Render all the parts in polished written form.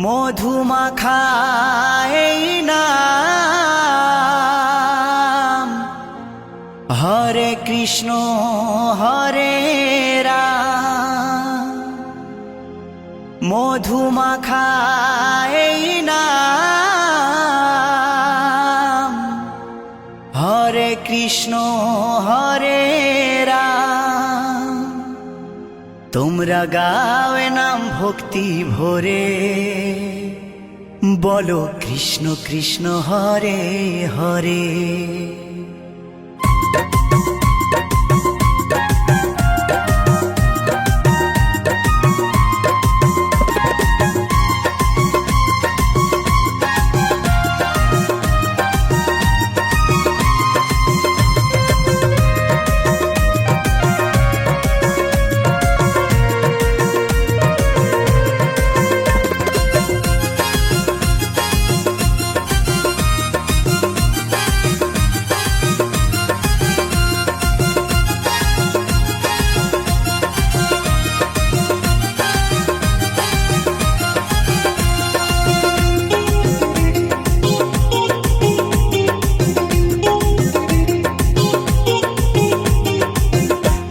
মধুমাখা এই নাম, হরে কৃষ্ণ হরে রাম। মধুমাখা এই নাম, হরে কৃষ্ণ হরে রাম। তোমরা গাওয়ে নাম ভক্তি ভরে, বলো কৃষ্ণ কৃষ্ণ হরে হরে।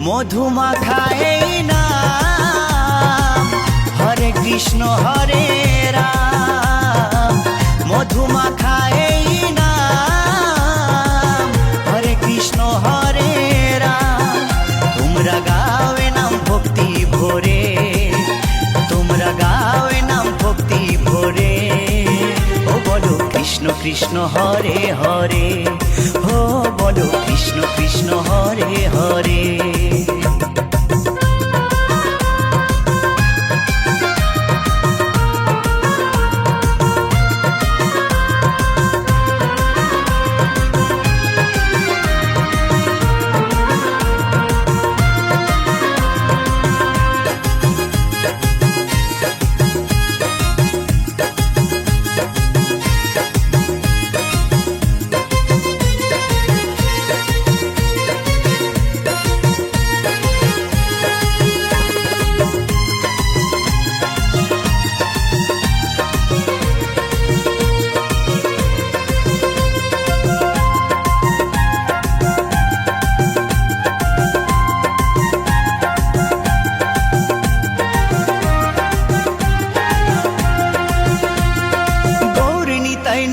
মধুমাখা এই নাম, হরে কৃষ্ণ হরে রাম। মধুমাখা এই নাম, হরে কৃষ্ণ হরে রাম। তোমরা গাওয়ে নাম ভক্তি ভরে, তোমরা গাওয়ে নাম ভক্তি ভরে। ও বলো কৃষ্ণ কৃষ্ণ হরে হরে, ও বলো কৃষ্ণ কৃষ্ণ হরে হরে।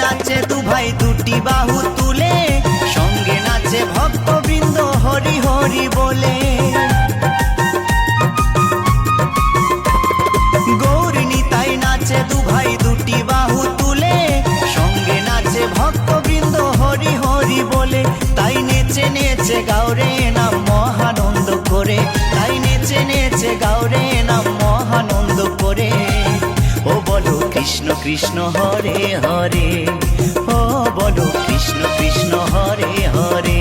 নাচে দু ভাই দুটি বাহু তুলে, সঙ্গে নাচে ভক্তবৃন্দ হরি হরি বলে। গৌর নিতাই নাচে দু ভাই দুটি বাহু তুলে, সঙ্গে নাচে ভক্তবৃন্দ হরি হরি বলে। তাই নেচে নেচে গাওরে নাম মহানন্দ করে, তাই নেচে নেচে গাওরে নাম মহানন্দ করে। ও বলো কৃষ্ণ কৃষ্ণ হরে হরে, ও বলো কৃষ্ণ কৃষ্ণ হরে হরে।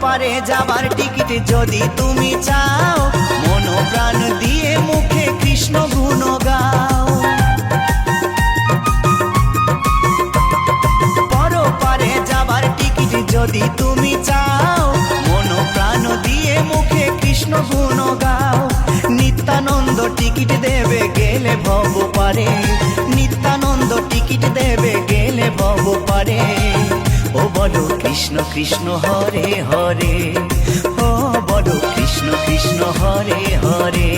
পারে যাবার টিকিট যদি তুমি চাও, মন প্রাণ দিয়ে মুখে কৃষ্ণ গুণ গাও। পরপারে যাবার টিকিট যদি তুমি চাও, মন প্রাণ দিয়ে মুখে কৃষ্ণ গুণ গাও। নিত্যানন্দ টিকিট দেবে গেলে ভব পারে, নিত্যানন্দ টিকিট দেবে গেলে ভব পারে। ও বলো কৃষ্ণ কৃষ্ণ হরে হরে, ও বলো কৃষ্ণ কৃষ্ণ হরে হরে।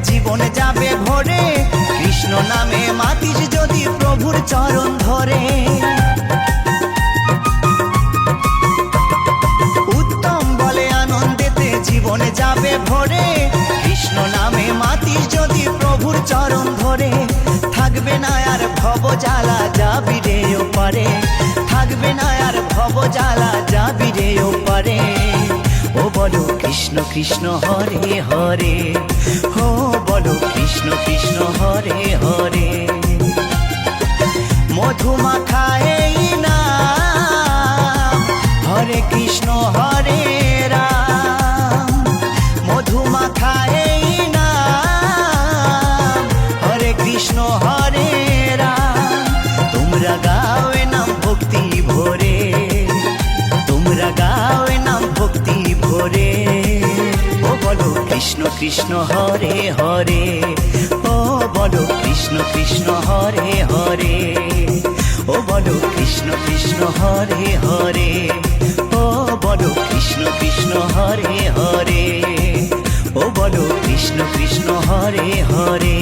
জীবন যাবে ভরে, কৃষ্ণ নামে মাতিস যদি প্রভুর চরণ ধরে। উত্তম বলে আনন্দেতে জীবন যাবে ভরে, কৃষ্ণ নামে মাতিস যদি প্রভুর চরণ ধরে। থাকবে না আর ভব জ্বালা, যাবি রে ওপারে, থাকবে না আর ভব জ্বালা, যাবি রে ওপারে। ও বলো কৃষ্ণ কৃষ্ণ হরে হরে, ও বলো কৃষ্ণ কৃষ্ণ হরে হরে। মধুমাখা এই নাম, হরে কৃষ্ণ হরে রাম। মধুমাখা এই নাম, হরে কৃষ্ণ হরে রাম। তোমরা গাও এ নাম ভক্তি ভরে, তোমরা গাও এ নাম ভক্তি ভরে। ও বলো কৃষ্ণ কৃষ্ণ হরে হরে, ও বলো কৃষ্ণ কৃষ্ণ হরে হরে। ও বলো কৃষ্ণ কৃষ্ণ হরে হরে, ও বলো কৃষ্ণ কৃষ্ণ হরে হরে। ও বলো কৃষ্ণ কৃষ্ণ হরে হরে,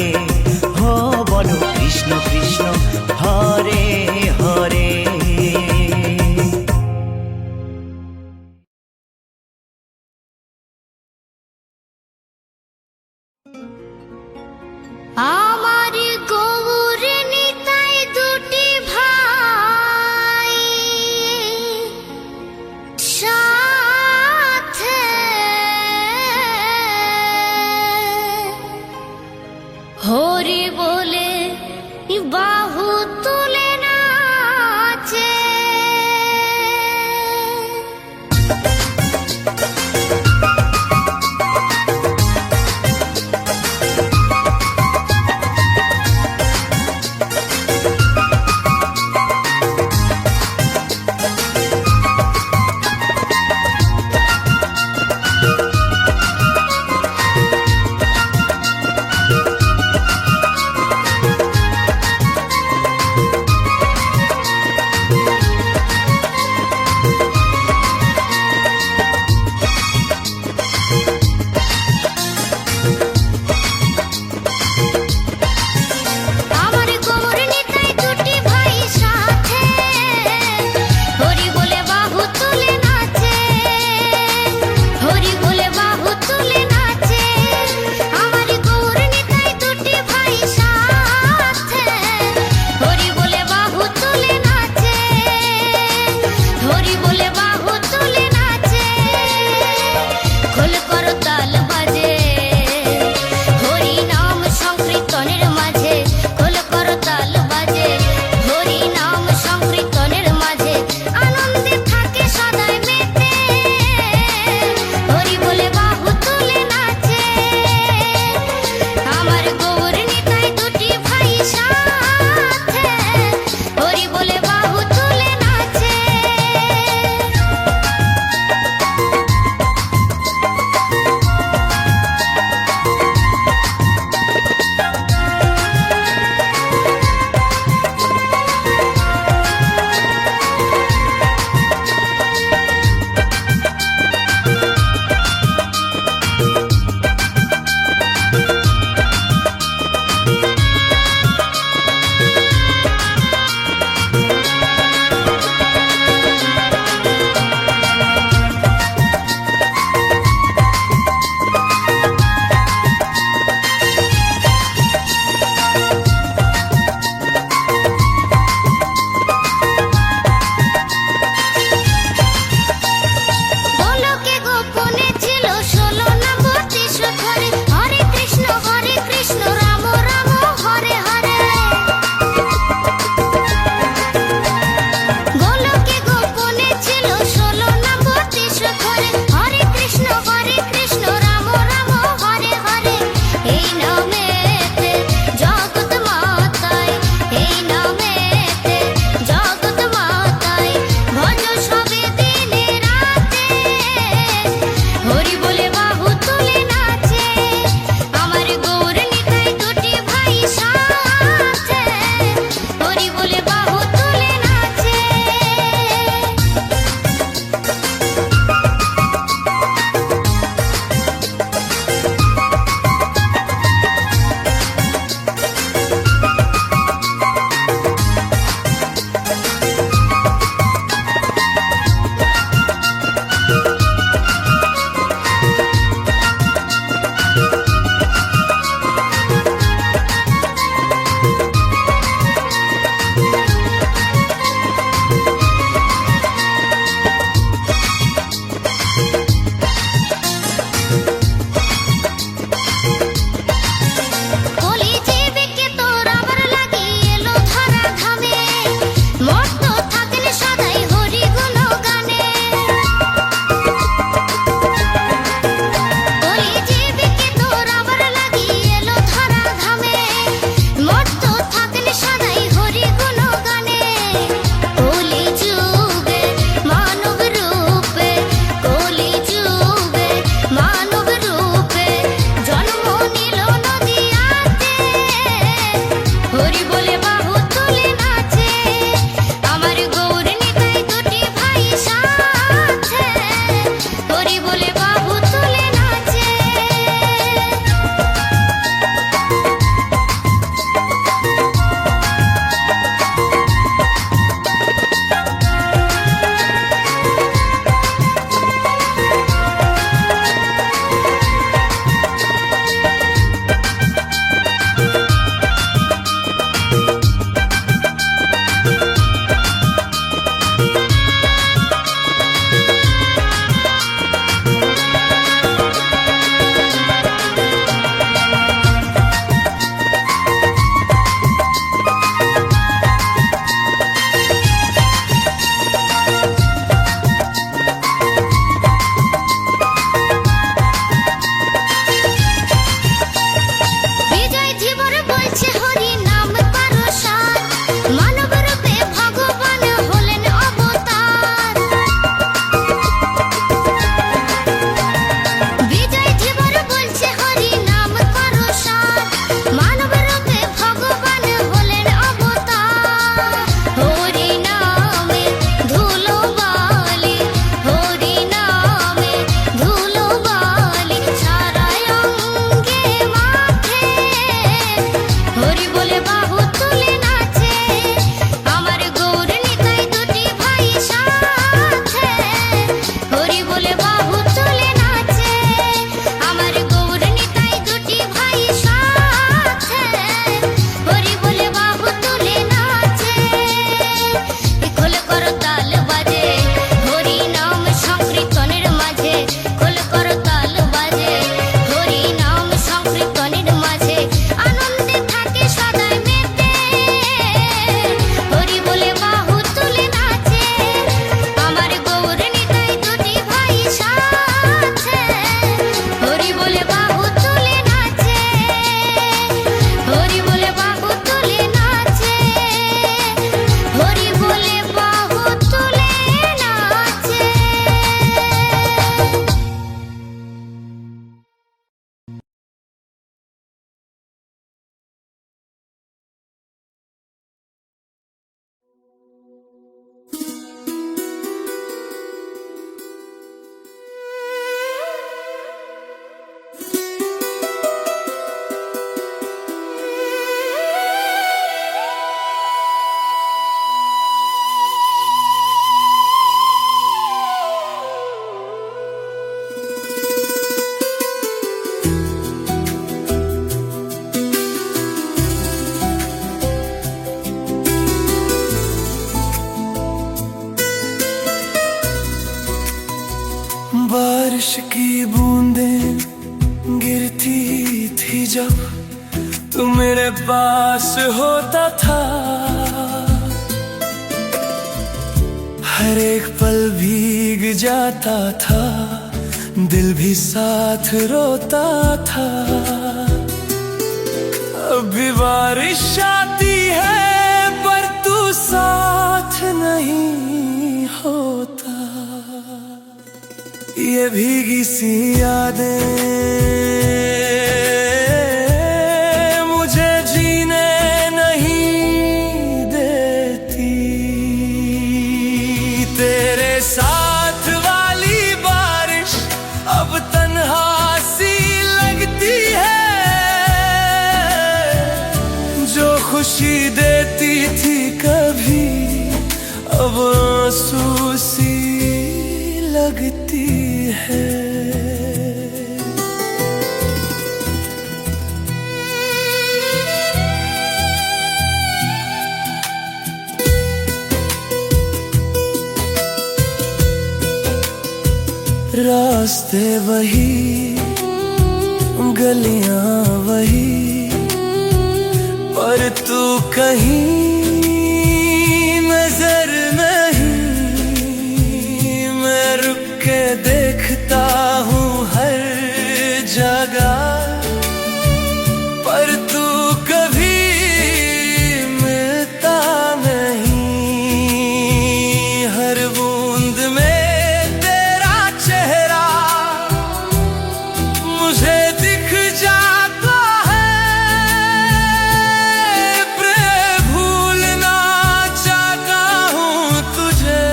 ও বলো কৃষ্ণ কৃষ্ণ হরে হরে। আমার গৌর নিতাই দুটি ভাই সাথে, হরি বলে বাহু की बूंदें गिरती थी जब तू मेरे पास होता था, हर एक पल भीग जाता था, दिल भी साथ रोता था। अब भी बारिश आती है पर तू साथ नहीं होता। ये भीगी सी यादें मुझे जीने नहीं देती। तेरे साथ वाली बारिश अब तन्हा सी लगती है, जो खुशी देती थी कभी अब आंसू सी लगती है। रास्ते वही, गलियां वही, पर तू कहीं नजर नहीं। मैं रुक के देखता हूँ हर जगह, पर तू कभी मिलता नहीं। हर बूंद में तेरा चेहरा मुझे दिख जाता है। प्रेम भूलना चाहता हूँ तुझे,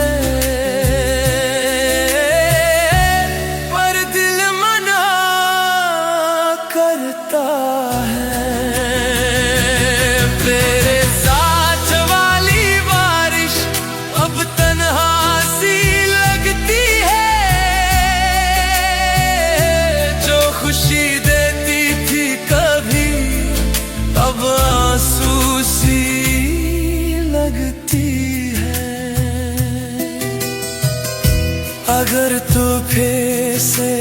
पर दिल मना करता है। तेरे साथ वाली बारिश अब तन्हा सी लगती है, जो खुशी देती थी कभी अब आंसू सी लगती है। अगर तू फिर से